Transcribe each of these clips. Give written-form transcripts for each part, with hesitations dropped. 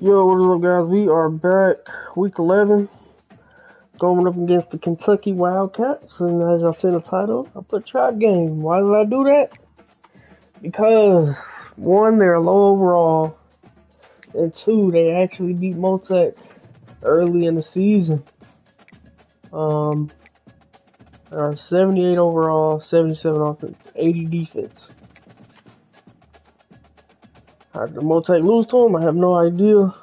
Yo, what is up, guys? We are back, week 11, going up against the Kentucky Wildcats. And as I said in the title, I put trap game. Why did I do that? Because, one, they're low overall, and two, they actually beat Motec early in the season. They are 78 overall, 77 offense, 80 defense. How did Motec lose to them? I have no idea.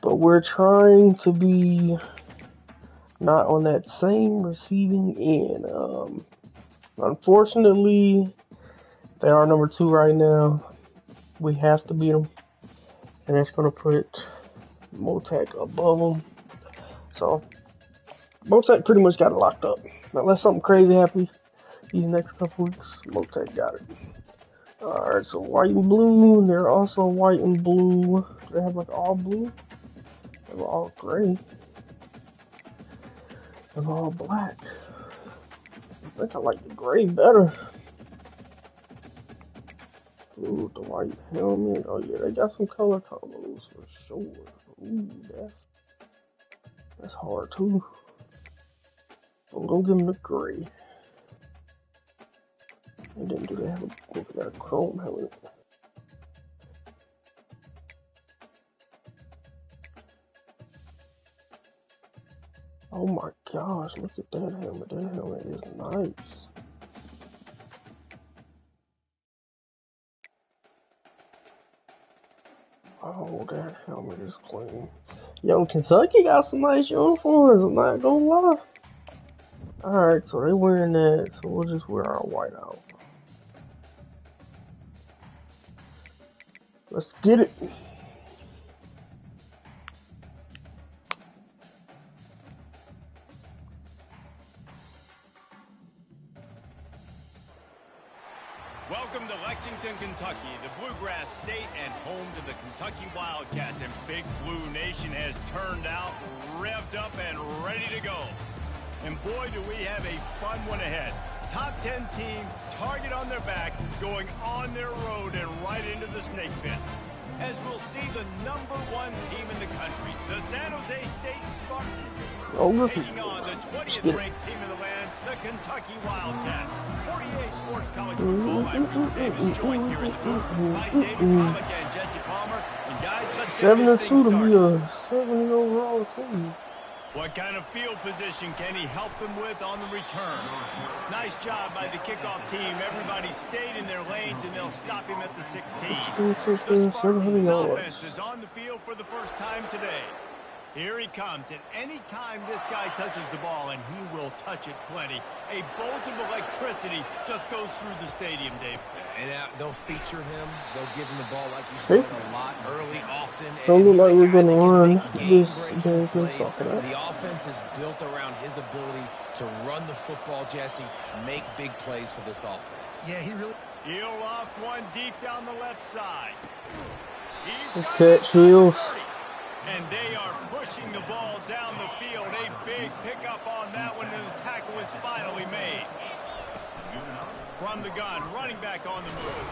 But we're trying to be not on that same receiving end. Unfortunately, they are number 2 right now. We have to beat them. And that's going to put Motec above them. So, Motec pretty much got it locked up. Unless something crazy happens these next couple weeks, Motec got it. Alright, so white and blue. They're also white and blue. They have like all blue. They have all gray. They have all black. I think I like the gray better. Blue with the white helmet. Oh yeah, they got some color combos for sure. Ooh, that's hard too. I'm gonna give them the gray. And then do they have a chrome helmet? Oh my gosh, look at that helmet. That helmet is nice. Oh, that helmet is clean. Yo, Kentucky got some nice uniforms, I'm not gonna lie. Alright, so they wearing that, so we'll just wear our white out. Let's get it. Welcome to Lexington, Kentucky, the Bluegrass State and home to the Kentucky Wildcats. And Big Blue Nation has turned out, revved up, and ready to go. And boy, do we have a fun one ahead. Top 10 team, target on their back, going on their road and right into the snake pit. As we'll see the number 1 team in the country, the San Jose State Spartans, taking on the 20th ranked team in the land, the Kentucky Wildcats. 48 Sports College Football, I'm Bruce Davis, joined here in the booth by David Pollack and Jesse Palmer. And guys, let's get this thing started. 7-2 to be a 70 overall team. What kind of field position can he help them with on the return? Nice job by the kickoff team. Everybody stayed in their lanes, and they'll stop him at the 16. The Spartans offense is on the field for the first time today. Here he comes, and any time this guy touches the ball, and he will touch it plenty, a bolt of electricity just goes through the stadium, Dave. And they'll feature him. They'll give him the ball, like you said, a lot, early, often. Don't look like we're going to run this game. The offense is built around his ability to run the football, Jesse, make big plays for this offense. Yeah, he really... He'll loft one deep down the left side. He's got catch, Heels. And they are pushing the ball down the field. A big pickup on that one, and the tackle is finally made. From the gun, running back on the move.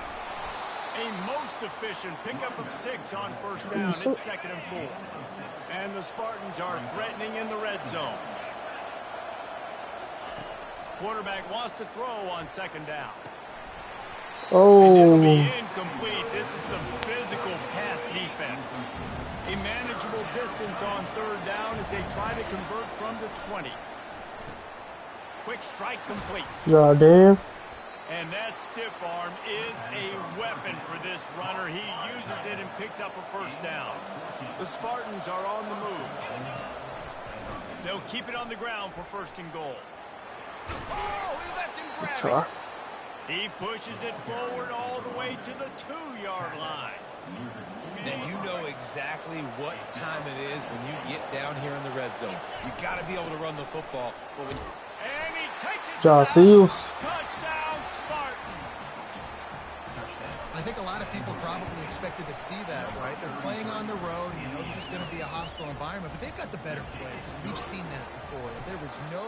A most efficient pickup of 6 on first down. It's 2nd and 4. And the Spartans are threatening in the red zone. Quarterback wants to throw on 2nd down. Oh. And it'll be incomplete. This is some physical pass defense. A manageable distance on 3rd down as they try to convert from the 20. Quick strike complete. Damn. And that stiff arm is a weapon for this runner. He uses it and picks up a first down. The Spartans are on the move. They'll keep it on the ground for 1st and goal. Oh, he left him grabbing. He pushes it forward all the way to the 2-yard line. And you know exactly what time it is when you get down here in the red zone. You got to be able to run the football. But when and he takes it to touchdown, Spartan. I think a lot of people probably expected to see that, right? They're playing on the road. You know this is going to be a hostile environment, but they've got the better players. We've seen that before. There was no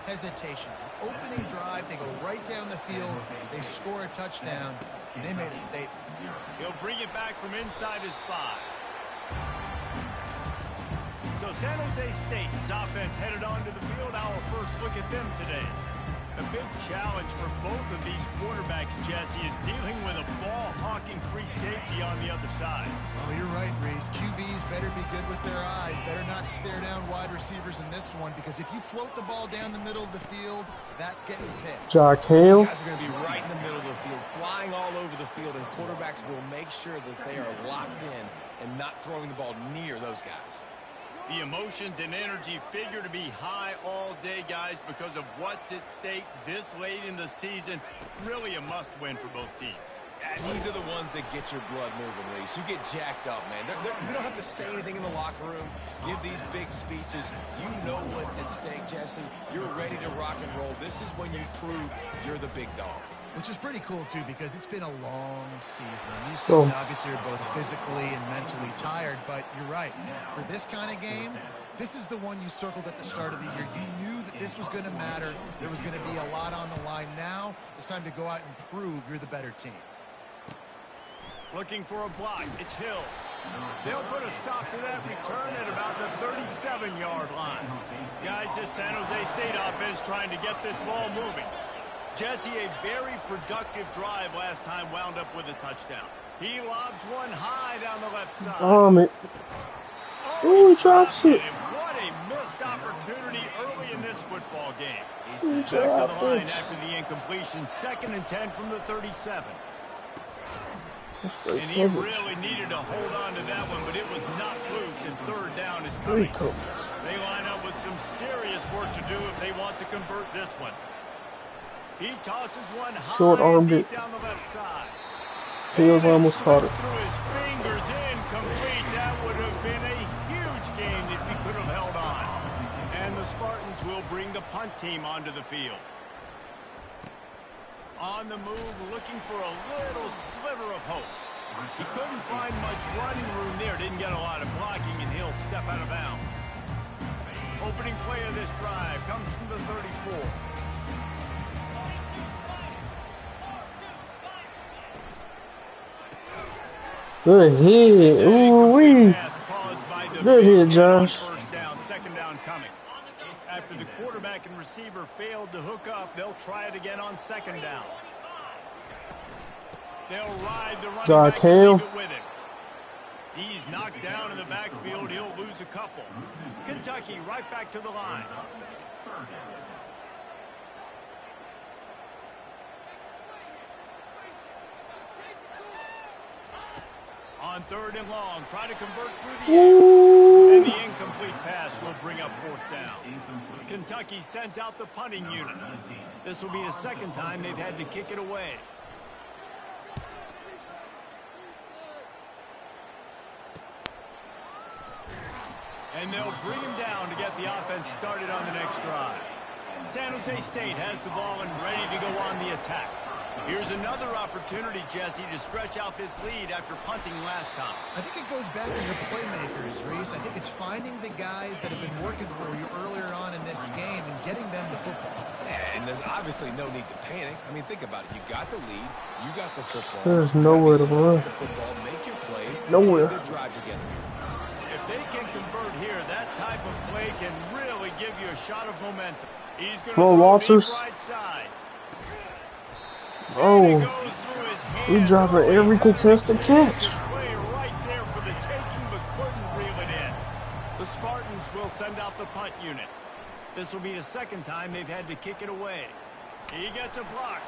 hesitation. Opening drive, they go right down the field. They score a touchdown. They made a statement. He'll bring it back from inside his 5. So San Jose State's offense headed onto the field. Our first look at them today. A big challenge for both of these quarterbacks, Jesse, is dealing with a ball-hawking free safety on the other side. Oh, you're right, Reese. QBs better be good with their eyes. Better not stare down wide receivers in this one, because if you float the ball down the middle of the field, that's getting picked. These guys are going to be right in the middle of the field, flying all over the field, and quarterbacks will make sure that they are locked in and not throwing the ball near those guys. The emotions and energy figure to be high all day, guys, because of what's at stake this late in the season. Really a must-win for both teams. And these are the ones that get your blood moving, Reese. You get jacked up, man. We don't have to say anything in the locker room, give these big speeches. You know what's at stake, Jesse. You're ready to rock and roll. This is when you prove you're the big dog. Which is pretty cool, too, because it's been a long season. These teams obviously are both physically and mentally tired, but you're right. For this kind of game, this is the one you circled at the start of the year. You knew that this was going to matter. There was going to be a lot on the line. Now it's time to go out and prove you're the better team. Looking for a block. It's Hills. They'll put a stop to that return at about the 37-yard line. Guys, this San Jose State offense trying to get this ball moving. Jesse, a very productive drive last time, wound up with a touchdown. He lobs one high down the left side. He drops it. What a missed opportunity early in this football game. Back to the line after the incompletion. 2nd and 10 from the 37. And he really needed to hold on to that one, but it was not loose, and 3rd down is coming. They line up with some serious work to do if they want to convert this one. He tosses one high Short-armed deep down the left side. Hills almost caught it. Through his fingers, incomplete. That would have been a huge gain if he could have held on. And the Spartans will bring the punt team onto the field. On the move, looking for a little sliver of hope. He couldn't find much running room there. Didn't get a lot of blocking, and he'll step out of bounds. Opening play of this drive comes from the 34. Good hit. Ooh-wee. Good hit, Josh. 2nd down coming. After the quarterback and receiver failed to hook up, they'll try it again on 2nd down. They'll ride the running back and leave it with him. He's knocked down in the backfield. He'll lose a couple. Kentucky right back to the line. On 3rd and long, try to convert through the air. And the incomplete pass will bring up 4th down. Kentucky sent out the punting unit. This will be the 2nd time they've had to kick it away. And they'll bring him down to get the offense started on the next drive. San Jose State has the ball and ready to go on the attack. Here's another opportunity, Jesse, to stretch out this lead after punting last time. I think it goes back to your playmakers, Reese. I think it's finding the guys that have been working for you earlier on in this game and getting them the football. And there's obviously no need to panic. I mean, think about it. You got the lead. You got the football. There's nowhere to run. The football, make your plays. Nowhere. Get a good drive together. If they can convert here, that type of play can really give you a shot of momentum. He's going to throw Walters. deep right side. Oh, we dropping every contested catch. Play right there for the taking, but couldn't reel it in. The Spartans will send out the punt unit. This will be the 2nd time they've had to kick it away. He gets a block.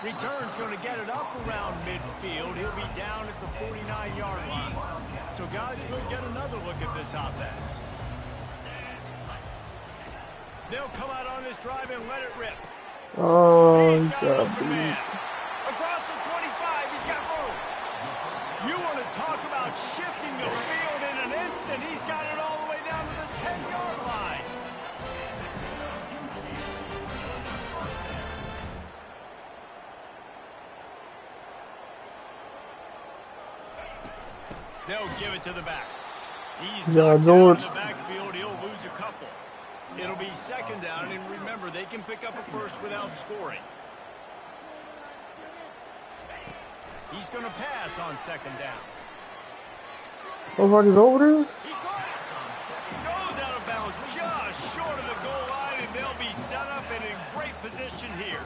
Return's going to get it up around midfield. He'll be down at the 49-yard line. So, guys, we'll get another look at this offense. They'll come out on this drive and let it rip. Oh, He's he got got open beat. man. Across the 25, he's got room. You want to talk about shifting the field in an instant. He's got it all the way down to the 10-yard line. They'll give it to the back. He's knocked down in the backfield. He'll lose a couple. It'll be 2nd down, and remember, they can pick up a first without scoring. He's going to pass on 2nd down. Nobody's over there? He caught it. Goes out of bounds just short of the goal line, and they'll be set up and in great position here.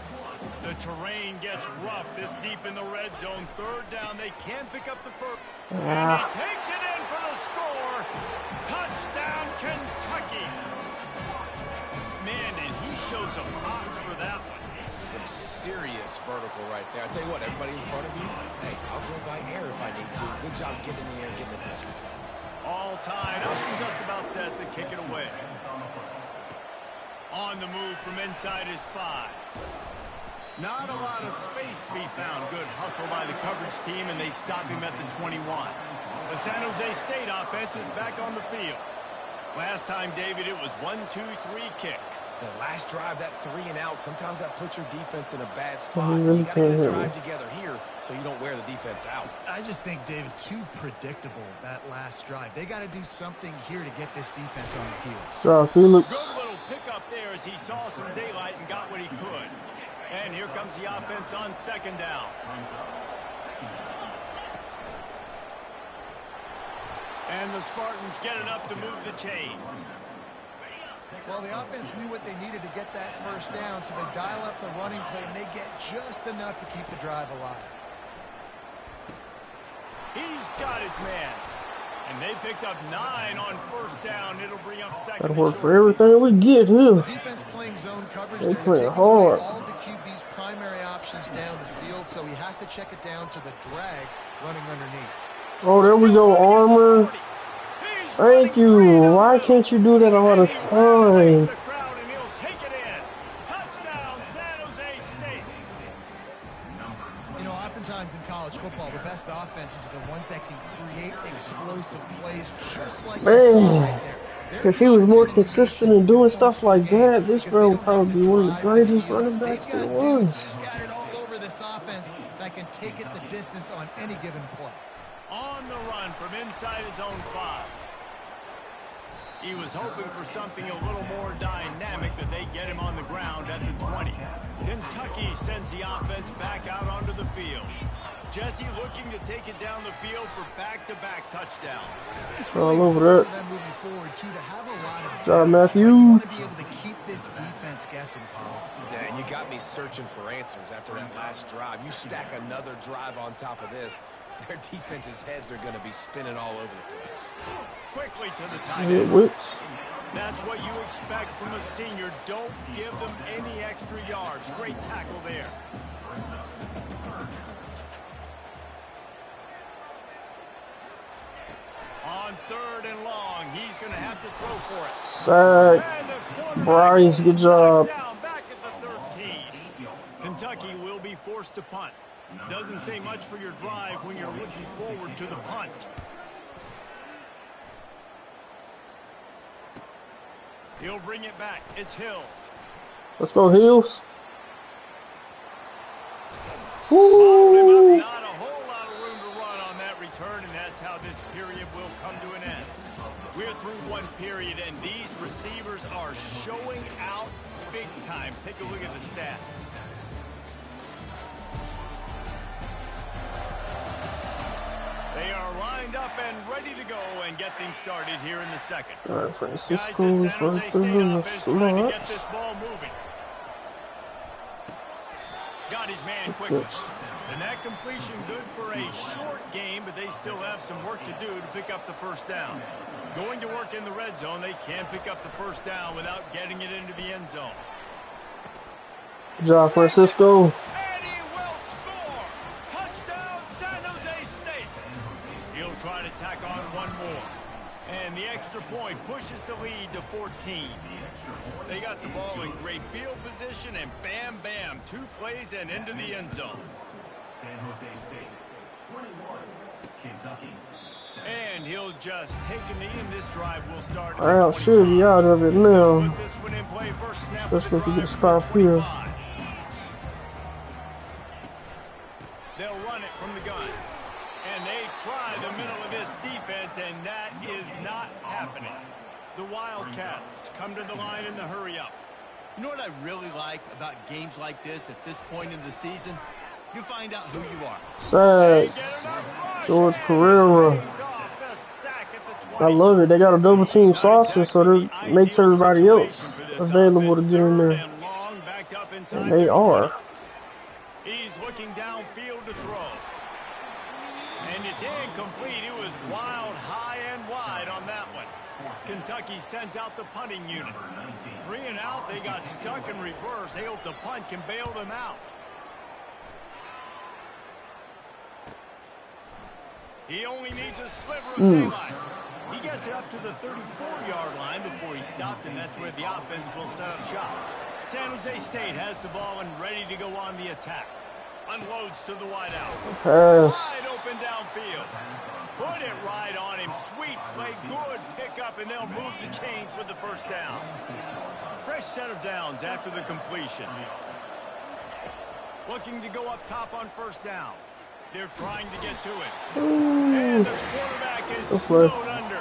The terrain gets rough this deep in the red zone. Third down, they can pick up the first. And he takes it in for the score. Touchdown, Kentucky. Man, did he show some hops for that one. Some serious vertical right there. I tell you what, everybody in front of you, hey, I'll go by air if I need to. Good job getting in the air, getting the touchdown. All tied up and just about set to kick it away. On the move from inside his 5. Not a lot of space to be found. Good hustle by the coverage team, and they stop him at the 21. The San Jose State offense is back on the field. Last time, David, it was 1-2-3 kick. The last drive, that 3 and out, sometimes that puts your defense in a bad spot. You got to get a drive together here so you don't wear the defense out. I just think, David, too predictable, that last drive. They got to do something here to get this defense on the heels. So, Felix. Good little pickup there as he saw some daylight and got what he could. And here comes the offense on second down. And the Spartans get enough to move the chains. Well, the offense knew what they needed to get that first down, so they dial up the running play, and they get just enough to keep the drive alive. He's got his man. And they picked up 9 on first down. It'll bring up second. Gotta work for everything we get here. The defense playing zone coverage. They playing hard. All of the QB's primary options down the field, so he has to check it down to the drag running underneath. Oh, there we go, Armor. Thank you. Why can't you do that all the time? You know, oftentimes in college football, the best offenses are the ones that can create explosive plays just like man. Right there. If he was more consistent in doing stuff like that, this bro would probably be one of the greatest running backs there was. Scattered all over this offense that can take it the distance on any given play. On the run from inside his own 5. He was hoping for something a little more dynamic, that they get him on the ground at the 20. Kentucky sends the offense back out onto the field. Jesse looking to take it down the field for back-to-back touchdowns. It's all over that. Moving forward, too, to have a lot of John Matthew. Want to be able to keep this defense guessing, Paul. Yeah, and you got me searching for answers after that last drive. You stack another drive on top of this, their defense's heads are going to be spinning all over the place. Quickly to the tight end. That's what you expect from a senior. Don't give them any extra yards. Great tackle there. On 3rd and long, he's going to have to throw for it. Sack. Bryce, good job. Down back at the 13. Kentucky will be forced to punt. Doesn't say much for your drive when you're looking forward to the punt. He'll bring it back. It's Hills. Let's go, Hills. Woo! Not a whole lot of room to run on that return, and that's how this period will come to an end. We're through one period, and these receivers are showing out big time. Take a look at the stats. They are lined up and ready to go and get things started here in the second. All right, Francisco, Guys, the San Jose State offense trying to get this ball moving. Got his man quickly. And that completion good for a short game, but they still have some work to do to pick up the first down. Going to work in the red zone, they can pick up the first down without getting it into the end zone. Good job, Francisco. And he will score! Touchdown, San Jose State! He'll try to tack on one more. And the extra point pushes the lead to 14. They got the ball in great field position, and bam, bam, 2 plays and into the end zone. San Jose State, 21, Kentucky. And he'll just take a knee, and this drive will start. I should be out of it now. Put this one in play, first snap. Let's go get a stop here. They'll run it from the gun. And they try the middle of this defense, and that is not happening. The Wildcats come to the line in the hurry-up. You know what I really like about games like this at this point in the season? You find out who you are. Sack. George Pereira. I love it. They got a double team saucer, so that makes everybody else available to get in there. And they are. He's looking downfield to throw. And it's incomplete. It was wild, high and wide on that one. Kentucky sends out the punting unit. 3 and out. They got stuck in reverse. They hope the punt can bail them out. He only needs a sliver of daylight. He gets it up to the 34-yard line before he stopped, and that's where the offense will set up shop. San Jose State has the ball and ready to go on the attack. Unloads to the wideout. Wide open downfield. Put it right on him. Sweet play. Good pickup, and they'll move the chains with the first down. Fresh set of downs after the completion. Looking to go up top on first down. They're trying to get to it. And the quarterback is slowed under.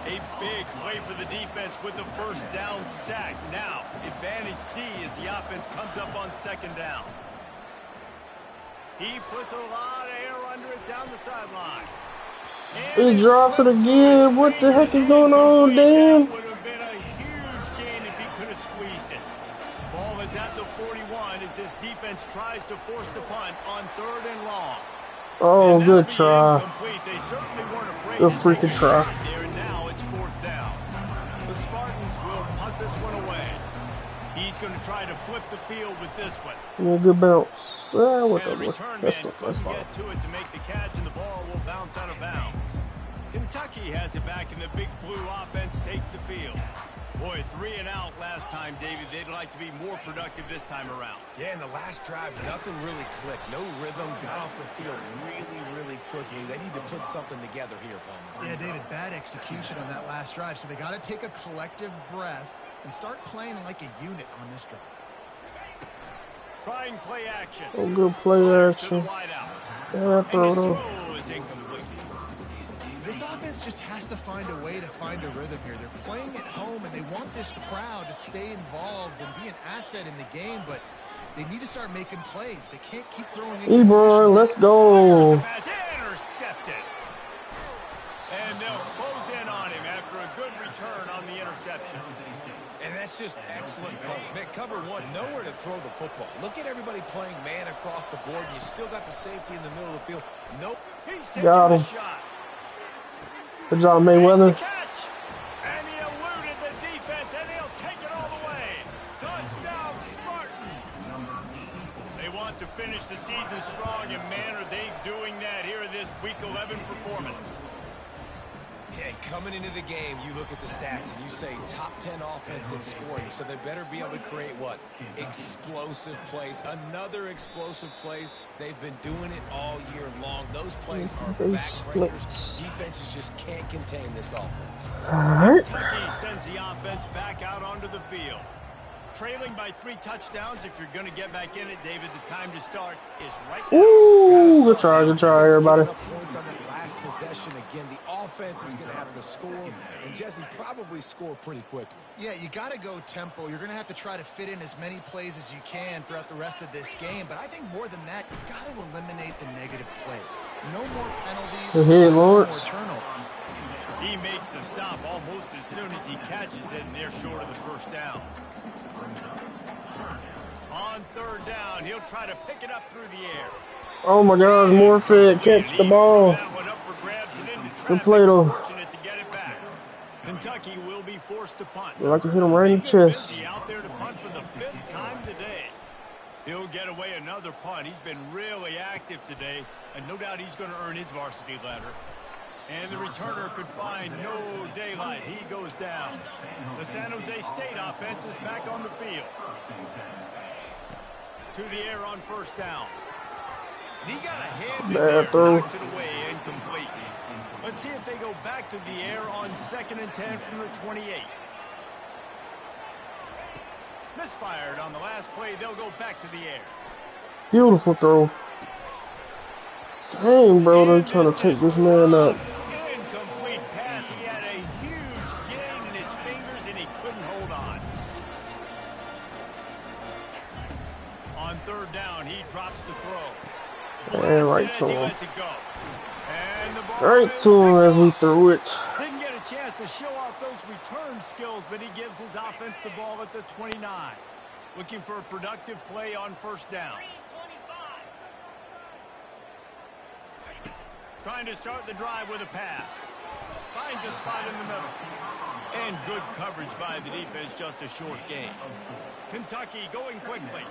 A big play for the defense with the first down sack. Now, advantage D as the offense comes up on second down. He puts a lot of air under it down the sideline. He drops it again. What the heck is going on, Dan? That would have been a huge gain if he could have squeezed it. Ball is at the 41 as this defense tries to force the punt on 3rd and long. Oh, good try. They certainly weren't afraid Good freaking try. there, and now it's 4th down. The Spartans will punt this one away. He's going to try to flip the field with this one. Yeah, good bounce. What And the the return man couldn't get to it to make the catch, and the ball will bounce out of bounds. Kentucky has it back, and the big blue offense takes the field. Boy, 3 and out last time, David. They'd like to be more productive this time around. Yeah, in the last drive, nothing really clicked. No rhythm, got off the field really quickly. They need to put something together here, Palmer. Yeah, David, bad execution on that last drive. So they got to take a collective breath and start playing like a unit on this drive. Trying play action. Oh, good play action. Yeah, throw it on. This offense just has to find a way to find a rhythm here. They're playing at home, and they want this crowd to stay involved and be an asset in the game, but they need to start making plays. They can't keep throwing in. Ebron, let's go. Intercepted. And they'll close in on him after a good return on the interception. And that's just excellent coverage. Man, cover one, nowhere to throw the football. Look at everybody playing man across the board, and you still got the safety in the middle of the field. Nope. He's taking Got him. the shot. Good job, Mayweather. Catch. And he eluded the defense, and he'll take it all the way. Touchdown, Spartans. They want to finish the season strong, and man, are they doing that here in this Week 11 performance. Yeah, coming into the game, you look at the stats and you say top 10 offense in scoring, so they better be able to create what? Explosive plays. Another explosive plays. They've been doing it all year long. Those plays are backbreakers. Defenses just can't contain this offense. Kentucky sends the offense back out onto the field. Trailing by 3 touchdowns. If you're going to get back in it, David, the time to start is right now. Ooh, good try, everybody. Points on that last possession. Again, the offense is going to have to score, and Jesse probably score pretty quickly. Yeah, you got to go tempo. You're going to have to try to fit in as many plays as you can throughout the rest of this game. But I think more than that, you got to eliminate the negative plays. No more penalties. Hey, Lord. No more turnovers. He makes the stop almost as soon as he catches it, and they're short of the first down. On 3rd down, he'll try to pick it up through the air. Oh my God, Morford catch the ball. Good play though. Kentucky will be forced to punt. I like to hit him right in the chest. Out there to punt for the 5th time today. He'll get away another punt. He's been really active today, and no doubt he's going to earn his varsity ladder. And the returner could find no daylight. He goes down. The San Jose State offense is back on the field. To the air on 1st down. He got a hand in there, knocks it away, incomplete. Let's see if they go back to the air on 2nd and 10 from the 28. Misfired on the last play. They'll go back to the air. Beautiful throw. Dang, bro, they're trying to take this man up. Incomplete pass. He had a huge gain in his fingers, and he couldn't hold on. On 3rd down, he drops the throw. And right to him. Right to him as we threw it. Didn't chance to show off those return skills, but he gives his offense the ball at the 29. Looking for a productive play on first down. Trying to start the drive with a pass. Finds a spot in the middle. And good coverage by the defense, just a short gain. Kentucky going quickly.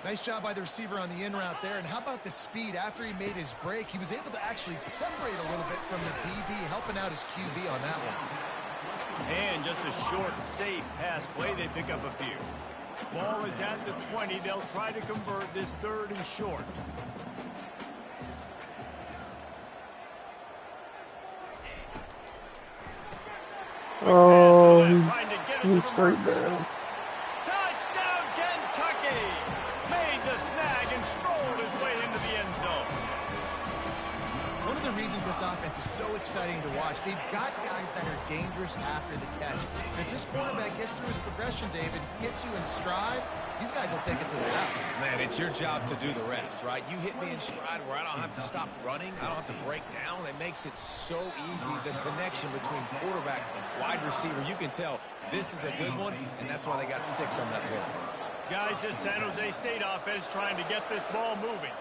Nice job by the receiver on the in route there. And how about the speed? After he made his break, he was able to actually separate a little bit from the DB, helping out his QB on that one. And just a short, safe pass play. They pick up a few. Ball is at the 20. They'll try to convert this third and short. Oh, he's straight down. Touchdown, Kentucky! Made the snag and strolled his way into the end zone. One of the reasons this offense is so exciting to watch, they've got guys that are dangerous after the catch. If this quarterback gets through his progression, David, hits you in stride, these guys will take it to the house. Man, it's your job to do the rest, right? You hit me in stride where I don't have to stop running. I don't have to break down. It makes it so easy. The connection between quarterback and wide receiver, you can tell this is a good one, and that's why they got 6 on that play. Guys, this San Jose State offense trying to get this ball moving.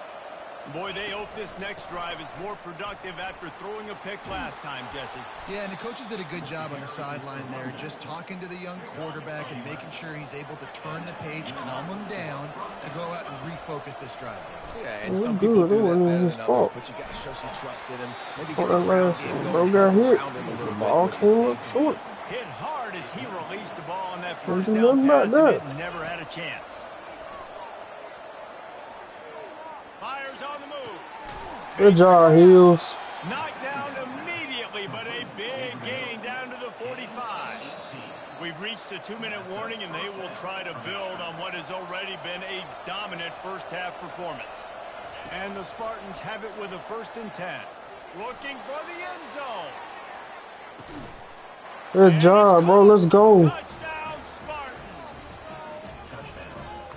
Boy, they hope this next drive is more productive after throwing a pick last time, Jesse. Yeah, and the coaches did a good job on the sideline there, just talking to the young quarterback and making sure he's able to turn the page, calm him down, to go out and refocus this drive. Yeah, and some people do that better than others, but you got to show some trust in him. Maybe get the ground game going around him a little bit with consistency. Hit hard as he released the ball on that first down pass, and it never had a chance. Fires on the move. Good job, Hills. Knocked down immediately, but a big gain down to the 45. We've reached the 2-minute warning, and they will try to build on what has already been a dominant first-half performance. And the Spartans have it with a 1st and 10. Looking for the end zone. Good job, bro. Let's go. Touchdown, Spartans.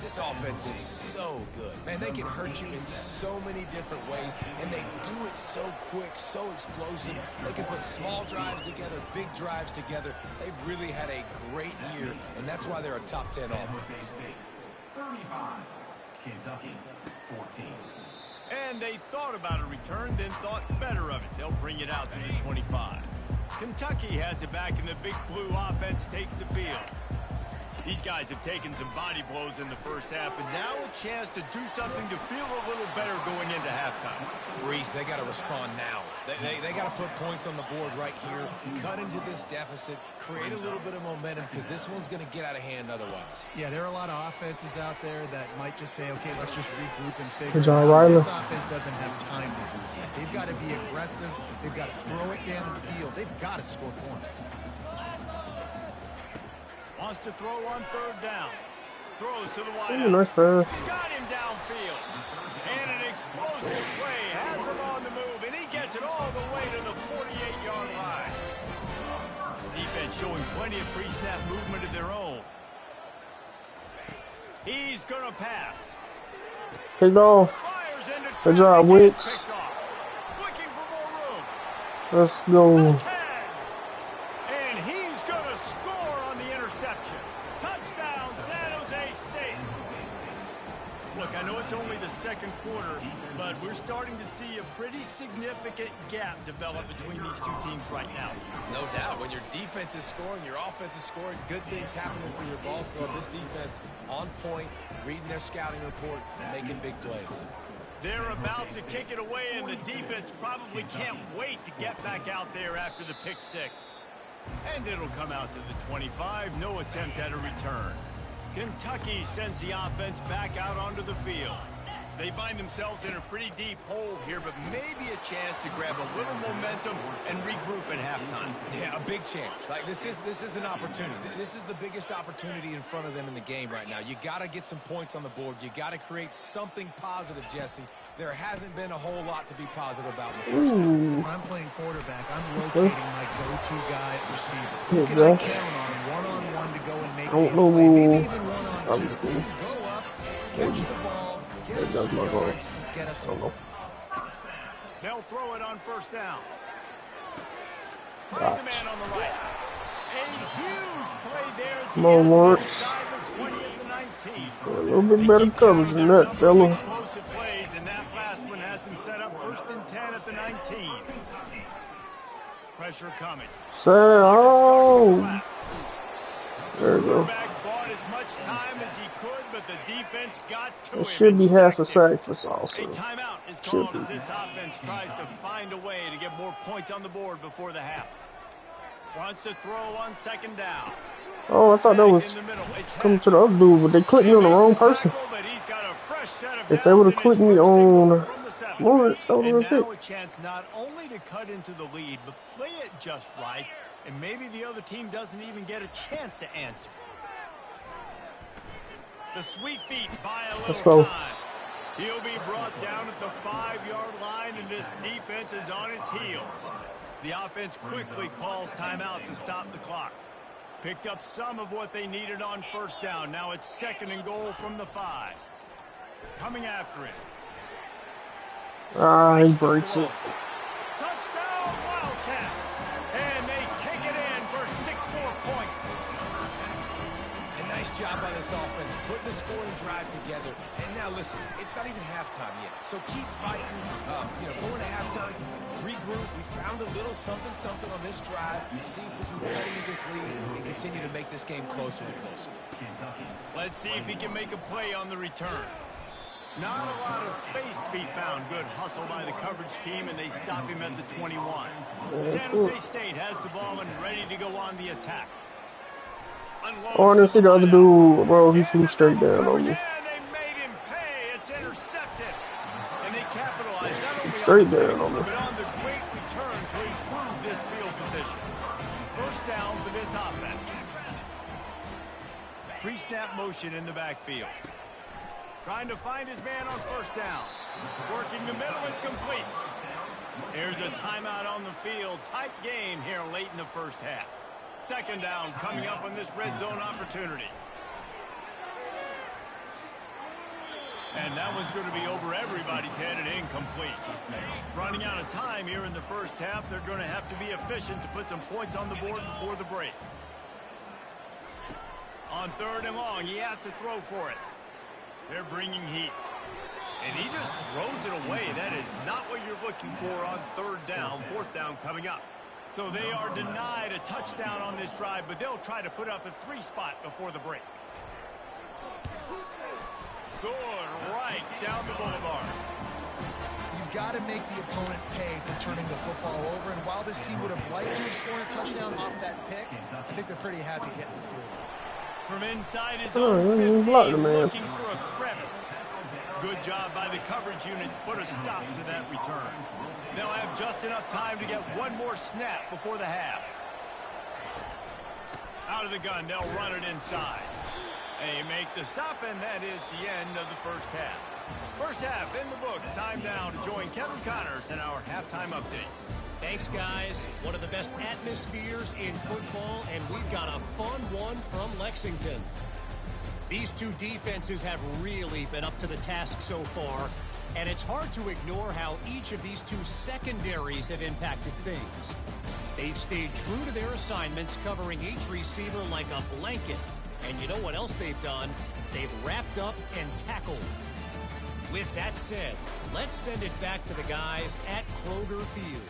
This offense is so good. Man, they can hurt you in so many different ways, and they do it so quick, so explosive. They can put small drives together, big drives together. They've really had a great year, and that's why they're a top 10 offense. 35, Kentucky, 14. And they thought about a return, then thought better of it. They'll bring it out to the 25. Kentucky has it back, and the Big Blue offense takes the field. These guys have taken some body blows in the first half, and now a chance to do something to feel a little better going into halftime. Reese, they got to respond now. They got to put points on the board right here, cut into this deficit, create a little bit of momentum, because this one's going to get out of hand otherwise. Yeah, there are a lot of offenses out there that might just say, okay, let's just regroup and figure Good it job, out. Riley. This offense doesn't have time to do that. They've got to be aggressive. They've got to throw it downfield. They've got to score points. Wants to throw on 3rd down. Throws to the Ooh, wideout. nice pass. Got him downfield. And an explosive play has him on the move, and he gets it all the way to the 48-yard line. Defense showing plenty of pre-snap movement of their own. He's going to pass. Pick off. Fires into Good job, traffic, Wicks. gets picked off. Looking for more room. Let's go. The 10. And he's going to score on the interception. Touchdown, San Jose State. Look, I know it's only the 2nd quarter, but we're starting to see a pretty significant gap develop between these two teams right now. No doubt. When your defense is scoring, your offense is scoring, good things happening for your ball club. This defense on point, reading their scouting report, and making big plays. They're about to kick it away, and the defense probably can't wait to get back out there after the pick 6. And it'll come out to the 25. No attempt at a return. Kentucky sends the offense back out onto the field. They find themselves in a pretty deep hole here, but maybe a chance to grab a little momentum and regroup at halftime. Yeah, a big chance. Like this is an opportunity. This is the biggest opportunity in front of them in the game right now. You got to get some points on the board. You got to create something positive, Jesse. There hasn't been a whole lot to be positive about in the first half. If I'm playing quarterback, I'm rotating my go-to guy at receiver. Who can I count on one-on-one to go and make me a play? Maybe even one-on-two. Go up, catch the ball, get us some yards, get us some points. They'll throw it on 1st down. Finds a man on the right. A huge play there as he Come on, gets Lawrence. inside the 20 at the 19. A little bit better coverage than that, fella. Explosive plays, and that last one has him set up 1st and 10 at the 19. Pressure coming. Oh. There we go. Quarterback bought as much time as he could, but the defense got to It him. should be and half a sacked him. sack for A Salsa. timeout is called as this offense tries to find a way to get more points on the board before the half. Wants to throw on 2nd down. Oh, I thought that was coming to the other dude, but they clicked me on the wrong person. If they would have clicked me on Lawrence, that would have And been now it. a chance not only to cut into the lead, but play it just right, and maybe the other team doesn't even get a chance to answer. The sweet feet buy a Let's little go. time. He'll be brought down at the 5-yard line, and this defense is on its heels. The offense quickly calls timeout to stop the clock. Picked up some of what they needed on 1st down. Now it's 2nd and goal from the 5. Coming after it. Ah, he breaks it. Touchdown, Wildcats! And they take it in for 6 more points. A nice job by this offense, putting the scoring drive together. And now listen, it's not even halftime yet. So keep fighting, going to halftime, regroup. We found a little something on this drive. See if we can cut into this lead and continue to make this game closer and closer. Let's see if he can make a play on the return. Not a lot of space to be found. Good hustle by the coverage team, and they stop him at the 21. San Jose State has the ball and ready to go on the attack. Oh, I didn't see the other dude, bro. He flew straight down on me. And they made him pay. It's intercepted. And they capitalized not only Straight on the down on me. but on the great return to improve this field position. 1st down for this offense. Pre-snap motion in the backfield. Trying to find his man on 1st down. Working the middle, it's complete. Here's a timeout on the field. Tight game here late in the 1st half. 2nd down coming up on this red zone opportunity. And that one's going to be over everybody's head and incomplete. Running out of time here in the 1st half. They're going to have to be efficient to put some points on the board before the break. On 3rd and long, he has to throw for it. They're bringing heat. And he just throws it away. That is not what you're looking for on 3rd down, 4th down coming up. So they are denied a touchdown on this drive, but they'll try to put up a 3 spot before the break. Good right down the boulevard. You've got to make the opponent pay for turning the football over. And while this team would have liked to have scored a touchdown off that pick, I think they're pretty happy getting the field. From inside his Oh, own he 50, blocked the man. looking for a crevice. Good job by the coverage unit to put a stop to that return. They'll have just enough time to get one more snap before the half. Out of the gun, they'll run it inside. They make the stop, and that is the end of the 1st half. 1st half in the books. Time now to join Kevin Connors in our halftime update. Thanks, guys. One of the best atmospheres in football, and we've got a fun one from Lexington. These two defenses have really been up to the task so far, and it's hard to ignore how each of these two secondaries have impacted things. They've stayed true to their assignments, covering each receiver like a blanket. And you know what else they've done? They've wrapped up and tackled. With that said, let's send it back to the guys at Kroger Field.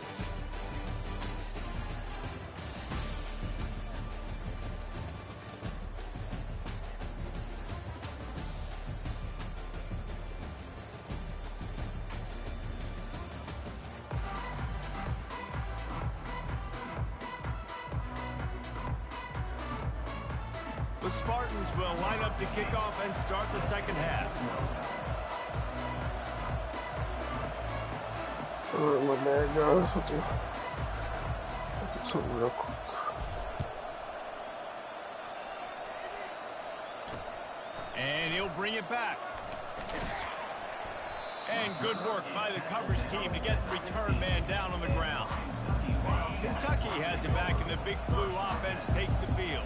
The Spartans will line up to kick off and start the 2nd half. Alright, my bad, guys. Something real quick. And he'll bring it back. And good work by the coverage team to get the return man down on the ground. Kentucky has it back, and the Big Blue offense takes the field.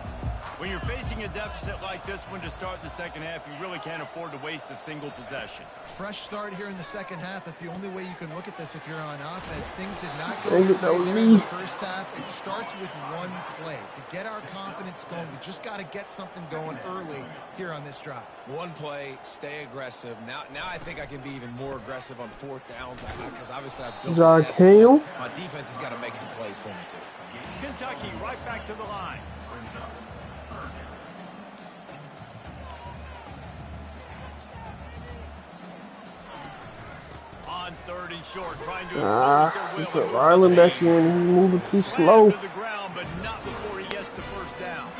When you're facing a deficit like this one to start the second half, you really can't afford to waste a single possession. Fresh start here in the second half. That's the only way you can look at this if you're on offense. Things did not go your way there in the first half. It starts with one play. To get our confidence going, we just got to get something going early here on this drive. One play, stay aggressive. Now I think I can be even more aggressive on fourth downs because obviously I've built up that deficit. My defense has got to make some plays for me too. Kentucky right back to the line. On third and short, trying to he put Ryland back in. He's moving too slow. To the ground, but not before he gets the first down.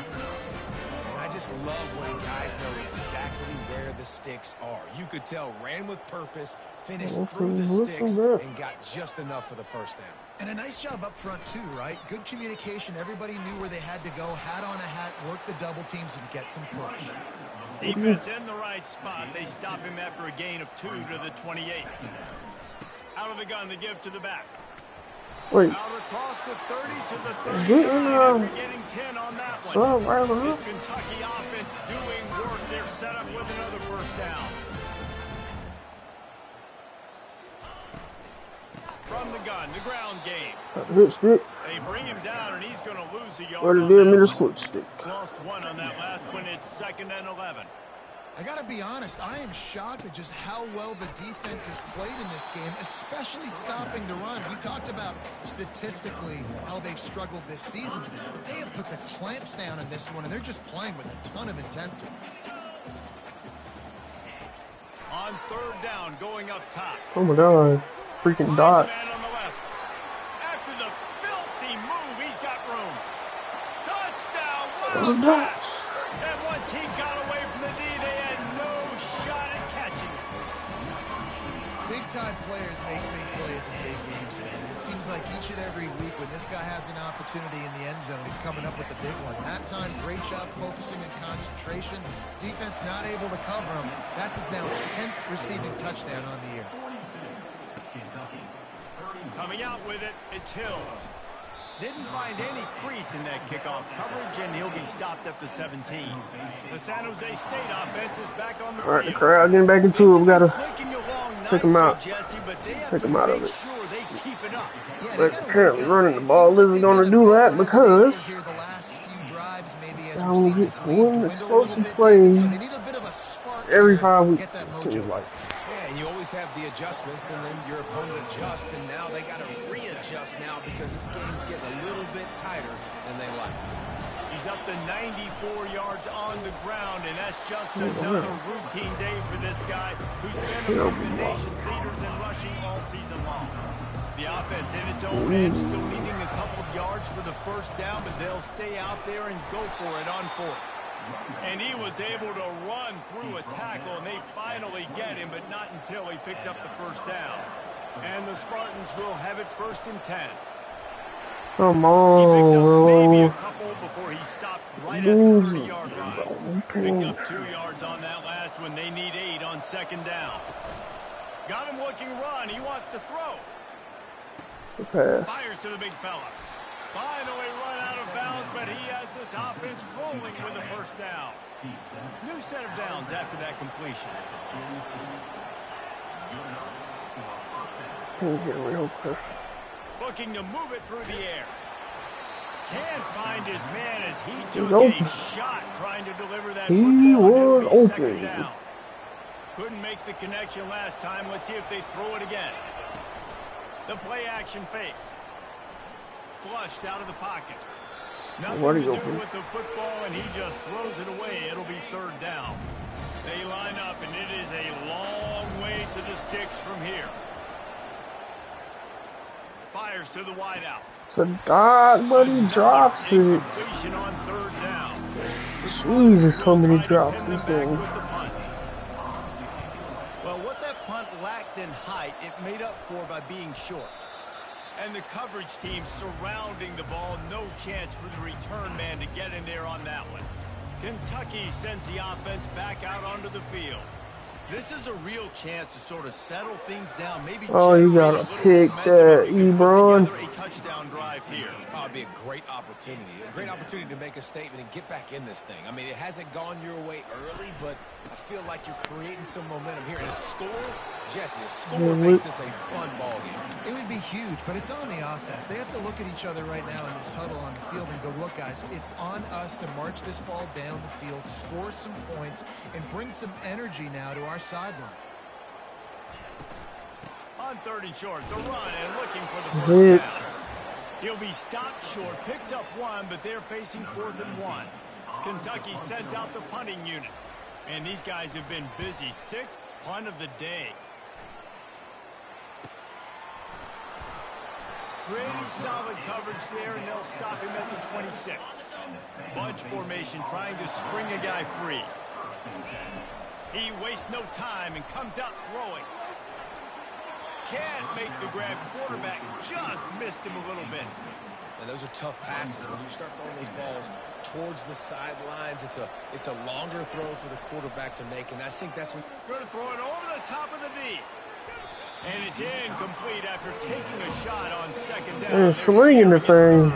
And I just love when guys know exactly where the sticks are. You could tell ran with purpose, finished through the sticks, and got just enough for the first down. And a nice job up front too, right? Good communication. Everybody knew where they had to go. Hat on a hat, work the double teams, and get some push. Defense in the right spot. They stop him after a gain of 2 to the 28. Out of the gun to give to the back. Wait. Out across the 30 to the 39. Getting 10 on that one. This Kentucky offense doing work. They're set up with another first down. From the gun, the ground game. They bring him down, and he's going to lose a yard. Lost 1 on that last one. It's 2nd and 11. I got to be honest, I am shocked at just how well the defense has played in this game, especially stopping the run. We talked about statistically how they've struggled this season, but they have put the clamps down in this one, and they're just playing with a ton of intensity. On third down, going up top. Oh my God, freaking dot. After the filthy move, he's got room. Touchdown, Wildcats! And once he got away from the D, they had no shot at catching him. Big-time players make big plays in big games, man. It seems like each and every week when this guy has an opportunity in the end zone, he's coming up with the big one. That time, great job focusing and concentration. Defense not able to cover him. That's his now 10th receiving touchdown on the year. Coming out with it, it's Hills. Didn't find any crease in that kickoff coverage, and he'll be stopped at the 17. The San Jose State offense is back on the field. All right, the crowd getting back into it. We gotta take them out. Take them out of it. Sure they keep it up. But apparently running the ball isn't going to do that because I only get one explosive play every 5 weeks, it seems like. And you always have the adjustments, and then your opponent adjusts, and now they got to readjust now because this game's getting a little bit tighter than they like. He's up to 94 yards on the ground, and that's just another routine day for this guy who's been among the nation's leaders in rushing all season long. The offense in its own end still needing a couple of yards for the first down, but they'll stay out there and go for it on fourth. And he was able to run through a tackle, and they finally get him, but not until he picks up the first down. And the Spartans will have it 1st and 10. Come on. He picks up maybe a on. couple before he stopped right at the 30-yard line. Picked up 2 yards on that last one. They need 8 on 2nd down. Got him looking run. He wants to throw. Okay. Fires to the big fella. Finally run out of bounds, but he has this offense rolling with a first down. New set of downs after that completion. Looking to move it through the air. Can't find his man as he took a shot trying to deliver that football. Was second down. Couldn't make the connection last time. Let's see if they throw it again. The play action fake. Flushed out of the pocket. Nothing to do with the football, and he just throws it away. It'll be 3rd down. They line up, and it is a long way to the sticks from here. Fires to the wideout. It's a dot, but he drops it. On 3rd down. Jesus, so many drops this game. Well, what that punt lacked in height, it made up for by being short. And the coverage team surrounding the ball. No chance for the return man to get in there on that one. Kentucky sends the offense back out onto the field. This is a real chance to sort of settle things down. Maybe oh, you generate gotta a little pick momentum that, if we can put Ebron. together a touchdown drive here. Oh, it'd be a great opportunity to make a statement and get back in this thing. I mean, it hasn't gone your way early, but I feel like you're creating some momentum here. And a score, Jesse, a score makes this a fun ball game. It would be huge, but it's on the offense. They have to look at each other right now in this huddle on the field and go, look, guys, it's on us to march this ball down the field, score some points, and bring some energy now to our sideline. On 3rd and short, the run and looking for the first down. He'll be stopped short, picks up 1, but they're facing 4th and 1. Kentucky sends out the punting unit. And these guys have been busy. 6th punt of the day. Pretty solid coverage there, and they'll stop him at the 26. Bunch formation trying to spring a guy free. He wastes no time and comes out throwing. Can't make the grab. Quarterback just missed him a little bit. And those are tough passes. When you start throwing those balls towards the sidelines, it's a longer throw for the quarterback to make, and I think that's when you're going to throw it over the top of the knee. And it's incomplete after taking a shot on 2nd down. Swinging the thing.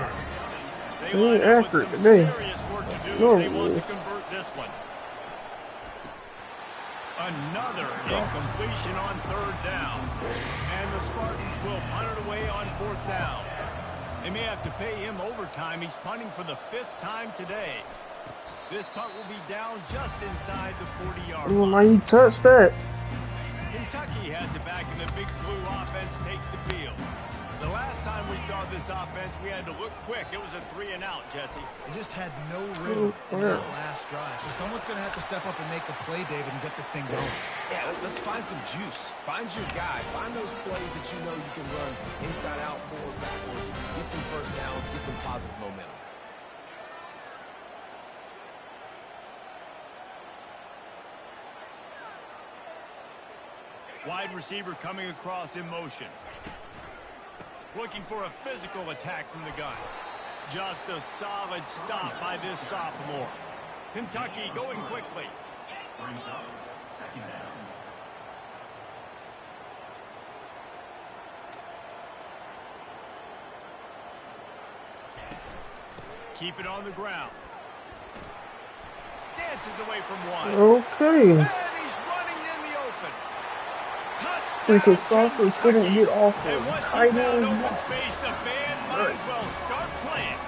They line up with some serious work to do. They want to convert this one. Another incompletion on 3rd down. And the Spartans will punt it away on 4th down. They may have to pay him overtime. He's punting for the 5th time today. This punt will be down just inside the 40-yard line. Why you touch that? Kentucky has it back, and the Big Blue offense takes the field. The last time we saw this offense, we had to look quick. It was a 3-and-out, Jesse. They just had no rhythm in that last drive. So someone's going to have to step up and make a play, David, and get this thing going. Yeah, let's find some juice. Find your guy. Find those plays that you know you can run inside out, forward, backwards. Get some first downs. Get some positive momentum. Wide receiver coming across in motion. Looking for a physical attack from the gun. Just a solid stop by this sophomore. Kentucky going quickly. Brings up 2nd down. Keep it on the ground. Dances away from 1. Okay. And he's running in the open. Because Saucer couldn't get off the tight end. Open space, the band might as well start playing.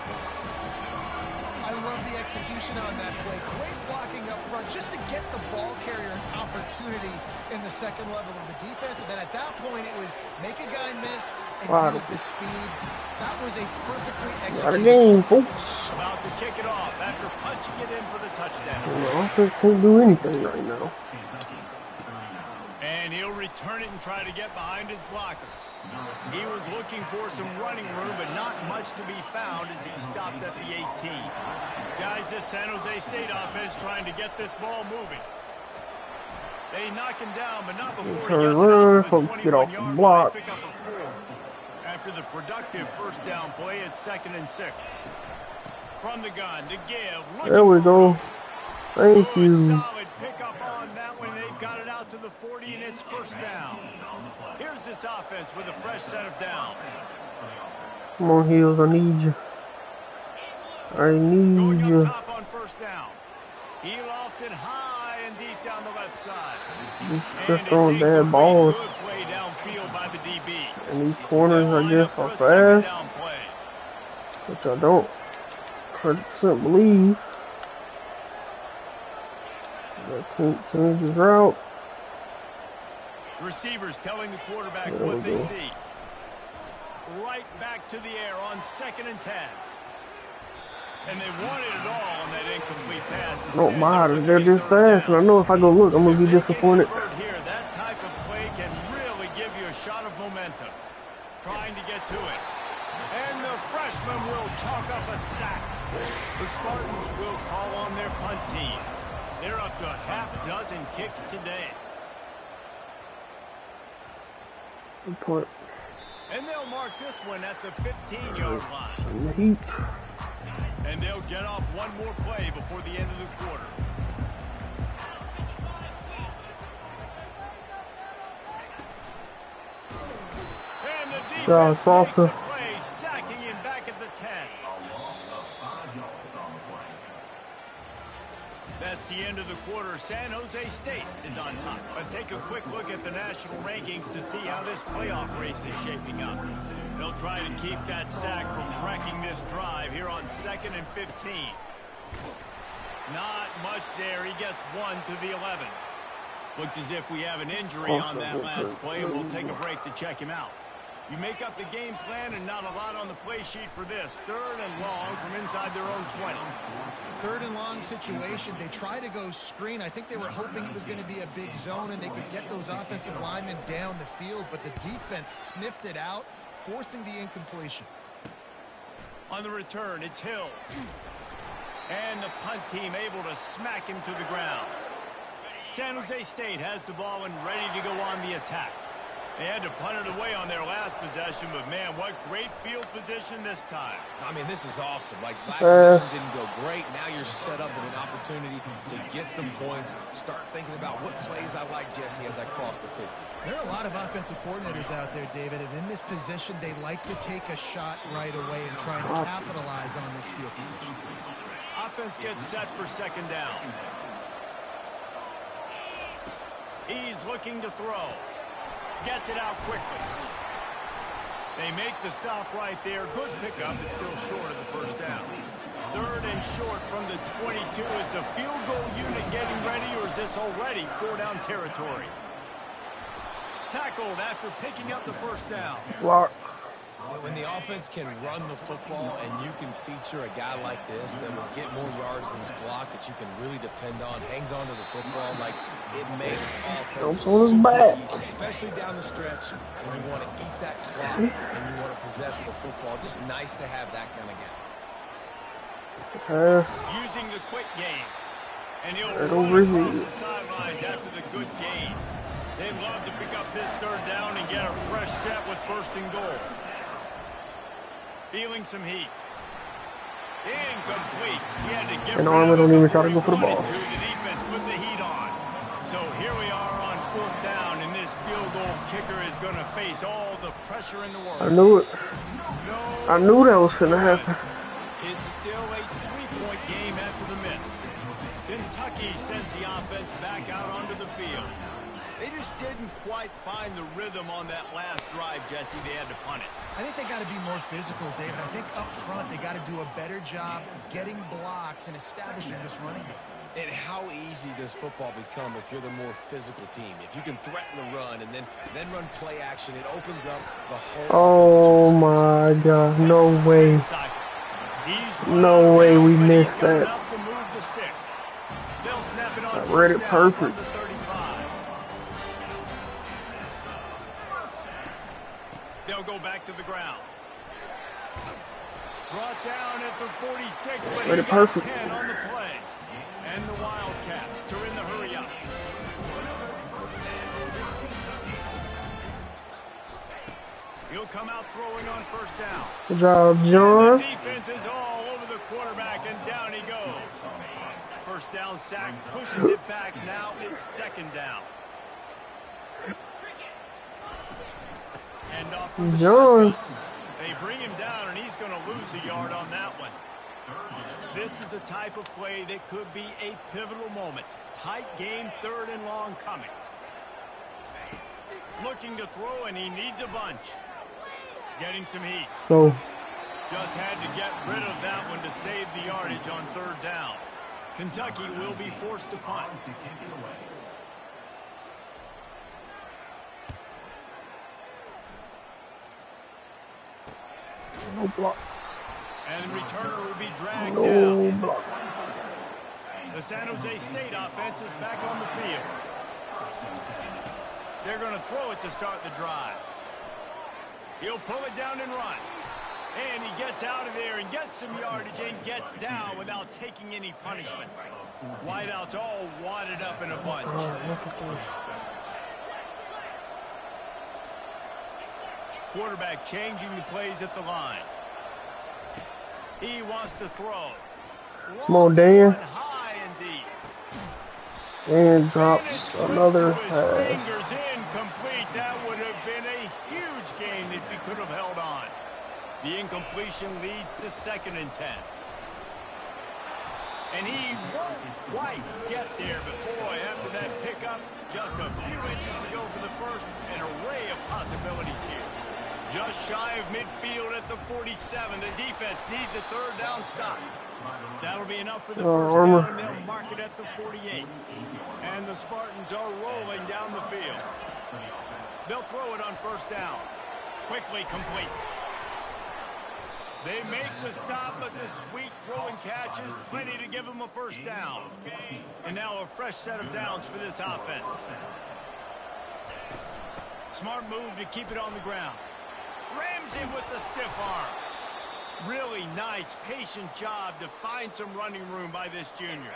I love the execution on that play. Great blocking up front just to get the ball carrier an opportunity in the 2nd level of the defense. And then at that point, it was make a guy miss and use the speed. That was a perfectly executed game, folks. About to kick it off after punching it in for the touchdown. The offense can't do anything right now. And he'll return it and try to get behind his blockers. He was looking for some running room, but not much to be found as he stopped at the 18. Guys, this San Jose State offense trying to get this ball moving. They knock him down, but not before he gets it out to the 21-yard line. Pick up a 4. After the productive first down play, it's 2nd and 6. From the gun to give. There we go. Thank you. Solid pickup on that one. They've got it out to the 40, and it's 1st down. Here's this offense with a fresh set of downs. Come on, Heels. I need you. I need Going you. up top on 1st down. He lofts it high and deep down the left side. Just throwing bad balls. Good play downfield by the DB. And these corners, I guess, are fast. Which I don't 100% believe. I can't change his route. Receivers telling the quarterback what they see. Right back to the air on 2nd and 10. And they wanted it all on that incomplete pass. Don't matter. They're just fast, and I know if I go look, I'm going to be disappointed. Here, that type of play can really give you a shot of momentum. Trying to get to it. And the freshman will chalk up a sack. The Spartans will call on their punt team. They're up to a half-dozen kicks today. Good point. And they'll mark this one at the 15-yard line. In the heat. And they'll get off one more play before the end of the quarter. defense makes Foster. a play, sacking him back at the 10. That's the end of the quarter. San Jose State is on top. Let's take a quick look at the national rankings to see how this playoff race is shaping up. They'll try to keep that sack from wrecking this drive here on 2nd and 15. Not much there. He gets 1 to the 11. Looks as if we have an injury on that last play, and we'll take a break to check him out. You make up the game plan and not a lot on the play sheet for this. 3rd and long from inside their own 20. 3rd and long situation. They try to go screen. I think they were hoping it was going to be a big zone and they could get those offensive linemen down the field, but the defense sniffed it out, forcing the incompletion. On the return, it's Hill. And the punt team able to smack him to the ground. San Jose State has the ball and ready to go on the attack. They had to punt it away on their last possession, but man, what great field position this time. I mean, this is awesome. Like, last possession didn't go great. Now you're set up with an opportunity to get some points. Start thinking about what plays I like, Jesse, as I cross the 50. There are a lot of offensive coordinators out there, David, and in this position, they like to take a shot right away and try and capitalize on this field position. Offense gets set for 2nd down. He's looking to throw. Gets it out quickly. They make the stop right there. Good pickup, but still short of the 1st down. 3rd and short from the 22. Is the field goal unit getting ready, or is this already 4-down territory? Tackled after picking up the 1st down. Block. When the offense can run the football and you can feature a guy like this that will get more yards than his block, that you can really depend on, hangs on to the football, like, it makes offense super easy, especially down the stretch when you want to eat that clock and you want to possess the football. Just nice to have that kind of guy. Using the quick game. And he'll run across the sidelines after the good gain. They'd love to pick up this 3rd down and get a fresh set with 1st and goal. Feeling some heat. Incomplete. He had to get and Armor don't even try to go for the ball. The defense put the heat on. So here we are on 4th down, and this field goal kicker is going to face all the pressure in the world. I knew it. No, I knew that was going to happen. it's still a 3-point game after the miss. Kentucky sends the offense back out onto the field. They just didn't quite find the rhythm on that last drive, Jesse. They had to punt it. I think they got to be more physical, David. I think up front they got to do a better job getting blocks and establishing this running game. And how easy does football become if you're the more physical team? If you can threaten the run and then run play action, it opens up the whole. Oh my God! No way! No way we missed that. I read it perfect. They'll go back to the ground. Brought down at the 46, but he got 10 on the play. And the Wildcats are in the hurry up. He'll come out throwing on 1st down. Good job, John. The defense is all over the quarterback, and down he goes. 1st down sack pushes it back. Now it's 2nd down. And off from the John. They bring him down, and he's going to lose a yard on that one. This is the type of play that could be a pivotal moment. Tight game, 3rd and long coming. Looking to throw, and he needs a bunch. Getting some heat. No. Just had to get rid of that one to save the yardage on 3rd down. Kentucky will be forced to punt. No block. And the returner will be dragged No down. block. The San Jose State offense is back on the field. They're going to throw it to start the drive. He'll pull it down and run. And he gets out of there and gets some yardage and gets down without taking any punishment. Wideouts all wadded up in a bunch. Quarterback changing the plays at the line. He wants to throw. Come on, Dan. High and deep. And drops another pass. Fingers incomplete. That would have been a huge gained if he could have held on. The incompletion leads to 2nd and 10. And he won't quite get there, but boy, after that pickup, just a few inches to go for the first, an array of possibilities here. Just shy of midfield at the 47. The defense needs a 3rd down stop. That'll be enough for the first down, and they'll mark it at the 48. And the Spartans are rolling down the field. They'll throw it on 1st down. Quickly complete. They make the stop, but the sweet rolling catch is plenty to give them a 1st down. And now a fresh set of downs for this offense. Smart move to keep it on the ground. Ramsey with the stiff arm. Really nice, patient job to find some running room by this junior.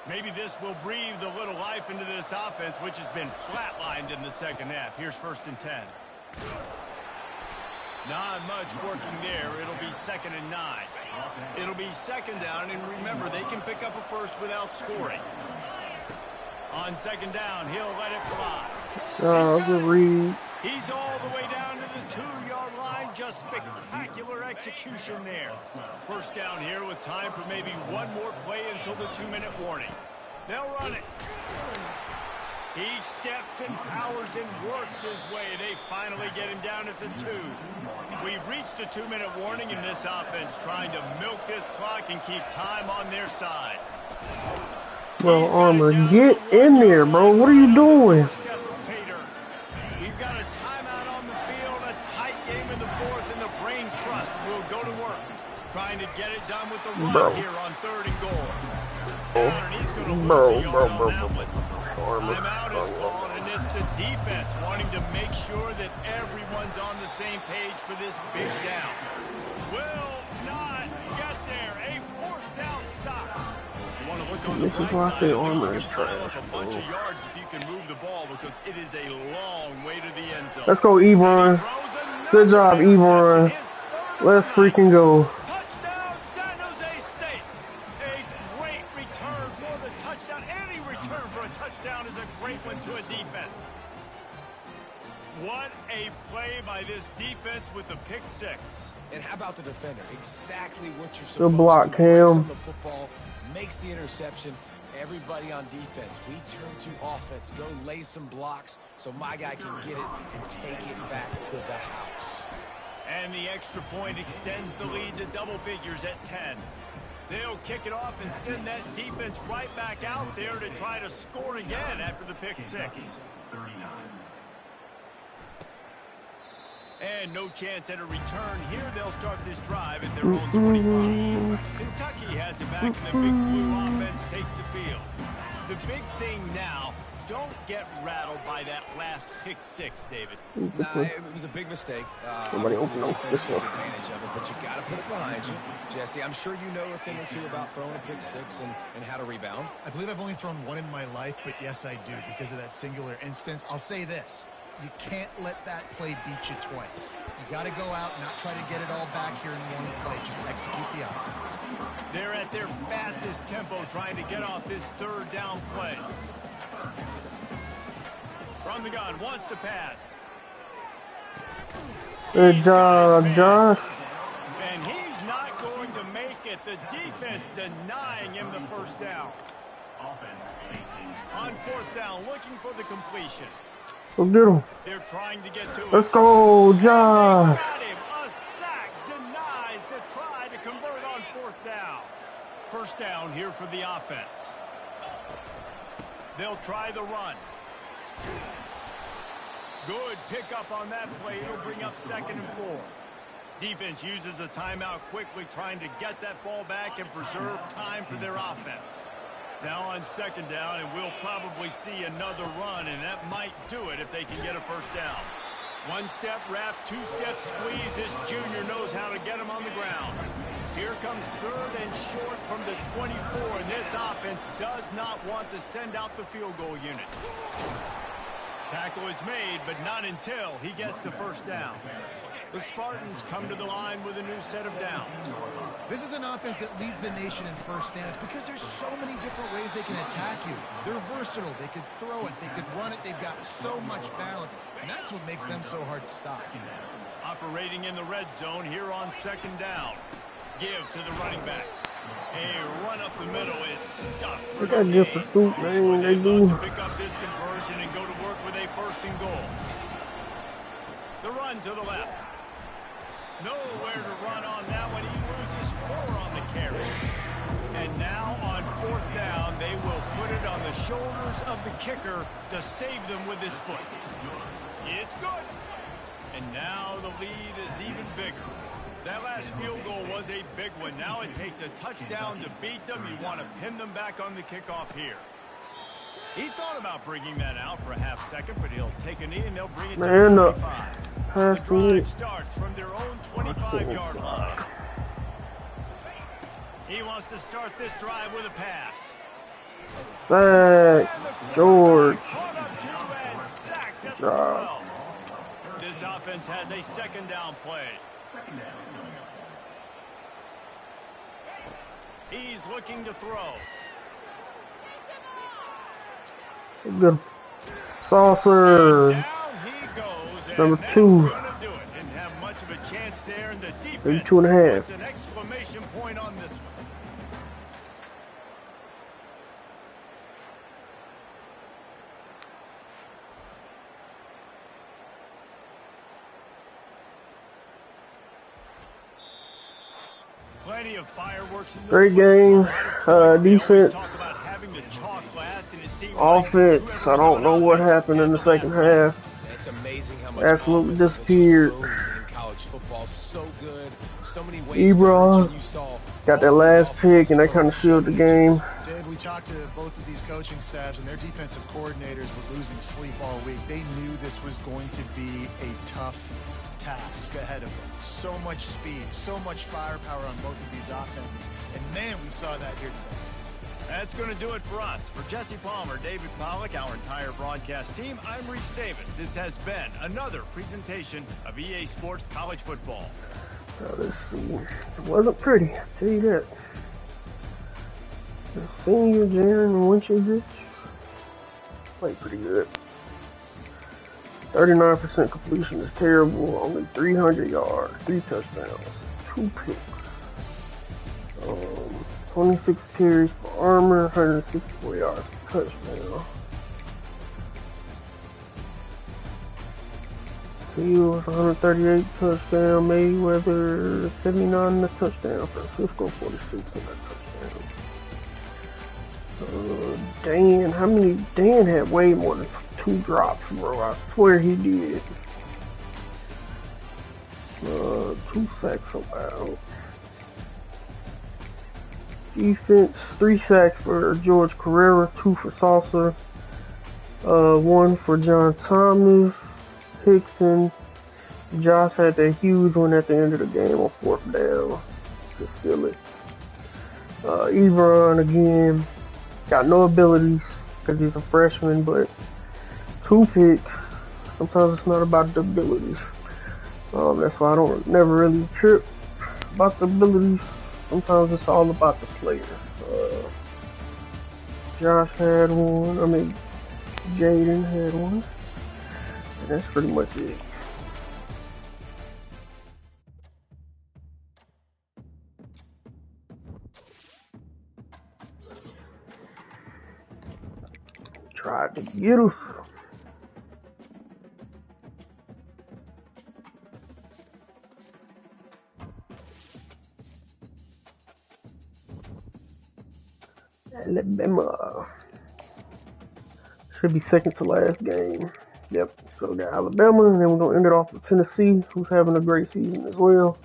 Maybe this will breathe a little life into this offense, which has been flatlined in the 2nd half. Here's 1st and 10. Not much working there. It'll be 2nd and 9. It'll be 2nd down, and remember, they can pick up a first without scoring. On 2nd down, he'll let it fly. Good read. He's all the way down to the 2-yard line. Just spectacular execution there. 1st down here with time for maybe one more play until the 2-minute warning. They'll run it. He steps and powers and works his way. They finally get him down at the 2. We've reached the 2-minute warning in this offense, trying to milk this clock and keep time on their side. Bro, Armor, get in there, bro. What are you doing? We've got a timeout on the field, a tight game in the 4th, and the brain trust will go to work, trying to get it done with the run here on 3rd and goal. And he's going to lose a yard on that one. Timeout is called, and it's the defense wanting to make sure that everyone's on the same page for this big down. Will not get there. A 4th down stop. You want to look on the bright side, Armor is a bunch of yards if you can move the ball, because it is a long way to the end zone. Let's go, Ebron. Good job, Ebron. Let's freaking go. Touchdown, San Jose State. A great return for the touchdown. Any return for a touchdown is a great one to a defense. What a play by this defense with the pick 6. And how about the defender? Exactly what you're supposed Good block, to do. Cam. The football, makes the interception. Everybody on defense, we turn to offense. Go lay some blocks so my guy can get it and take it back to the house. And the extra point extends the lead to double figures at 10. They'll kick it off and send that defense right back out there to try to score again after the pick 6. And no chance at a return here. They'll start this drive at their own 25. Kentucky has it back, and the Big Blue offense takes the field. The big thing now, don't get rattled by that last pick 6, David. It was a big mistake. Somebody Obviously, open the up defense this took one. advantage of it, but you got to put it behind you. Jesse, I'm sure you know a thing or two about throwing a pick 6 and how to rebound. I believe I've only thrown one in my life, but yes, I do, because of that singular instance. I'll say this. You can't let that play beat you twice. You got to go out, not try to get it all back here in one play. Just execute the offense. They're at their fastest tempo trying to get off this 3rd down play. From the gun, wants to pass. Good job, Josh. And he's not going to make it. The defense denying him the 1st down. On 4th down, looking for the completion. Go get him. They're trying to get to it. Let's go, Josh. Got him. A sack denies to try to convert on 4th down. 1st down here for the offense. They'll try the run. Good pickup on that play. It'll bring up 2nd and 4. Defense uses a timeout quickly, trying to get that ball back and preserve time for their offense. Now on 2nd down, and we'll probably see another run, and that might do it if they can get a 1st down. 1-step wrap, 2-step squeeze. This junior knows how to get him on the ground. Here comes 3rd and short from the 24, and this offense does not want to send out the field goal unit. Tackle is made, but not until he gets the 1st down. The Spartans come to the line with a new set of downs. This is an offense that leads the nation in first downs because there's so many different ways they can attack you. They're versatile. They could throw it. They could run it. They've got so much balance, and that's what makes them so hard to stop. Operating in the red zone here on second down. Give to the running back. A run up the middle is stuffed. They got good pursuit, man. They do. To pick up this conversion and go to work with a first and goal. The run to the left. Nowhere to run on that one. He loses 4 on the carry. And now on fourth down, they will put it on the shoulders of the kicker to save them with his foot. It's good. And now the lead is even bigger. That last field goal was a big one. Now it takes a touchdown to beat them. You want to pin them back on the kickoff here. He thought about bringing that out for a half second, but he'll take a knee and they'll bring it to the 25. The drive starts from their own 25-yard line. He wants to start this drive with a pass. Sack, George. Good job. This offense has a second down play. He's looking to throw. Good. Saucer. Number 2. Didn't have much of a chance there, and the defense 2.5. puts an exclamation point on this one. Plenty of fireworks in this Great game. Defense. Offense. I don't know what happened in the second half. It's amazing how much Absolutely disappeared. college football. So good. So many ways Ebron you saw got that last pick, and that kind of sealed the game. Dave, we talked to both of these coaching staffs, and their defensive coordinators were losing sleep all week. They knew this was going to be a tough task ahead of them. So much speed, so much firepower on both of these offenses. And man, we saw that here today. That's going to do it for us. For Jesse Palmer, David Pollack, our entire broadcast team, I'm Reese Davis. This has been another presentation of EA Sports College Football. Let's see. It wasn't pretty, I'll tell you that. The senior Jaron Winchester played pretty good. 39% completion is terrible. Only 300 yards, 3 touchdowns, 2 picks. 26 carries for Armor, 164 yards per touchdown. Fields, 138 touchdown. Mayweather, 79 in the touchdown. Francisco, 46 in that touchdown. Dan had way more than 2 drops, bro. I swear he did. 2 sacks allowed. Defense, 3 sacks for George Carrera, 2 for Saucer, 1 for John Thomas, Hickson. Josh had that huge one at the end of the game on 4th down to seal it. Ebron again, got no abilities because he's a freshman, but 2 picks. Sometimes it's not about the abilities. That's why I don't never really trip about the abilities. Sometimes it's all about the player. Josh had one. Jaden had one. And that's pretty much it. Tried to get us. Alabama. Should be second to last game. Yep. So we got Alabama, and then we're gonna end it off with Tennessee, who's having a great season as well.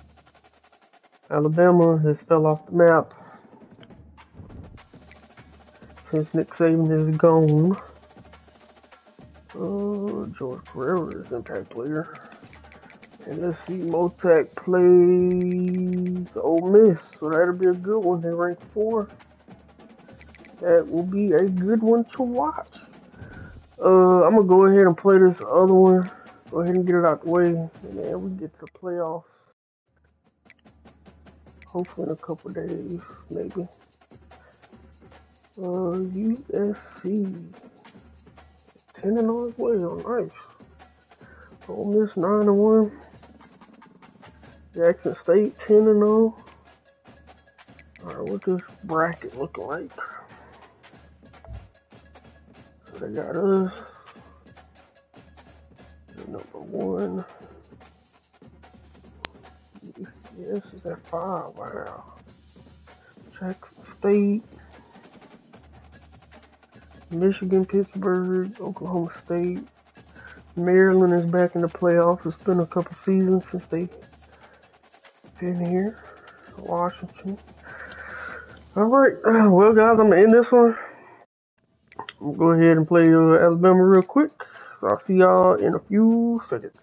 Alabama has fell off the map since Nick Saban is gone. George Carrera is impact player. And let's see, Motac plays Ole Miss, so that'll be a good one. They rank 4. That will be a good one to watch. I'm gonna go ahead and play this other one Go ahead and get it out the way, and then we get to the playoffs. Hopefully in a couple days, maybe. USC 10-0 as well. Nice. Ole Miss 9-1. Jackson State 10-0. Alright, what this bracket looking like? So they got us number 1. Yes, is at 5. Wow. Jackson State, Michigan, Pittsburgh, Oklahoma State, Maryland is back in the playoffs. It's been a couple seasons since they've been here. Washington. Alright, well guys, I'm going to end this one. I'm going to go ahead and play Alabama real quick. So I'll see y'all in a few seconds.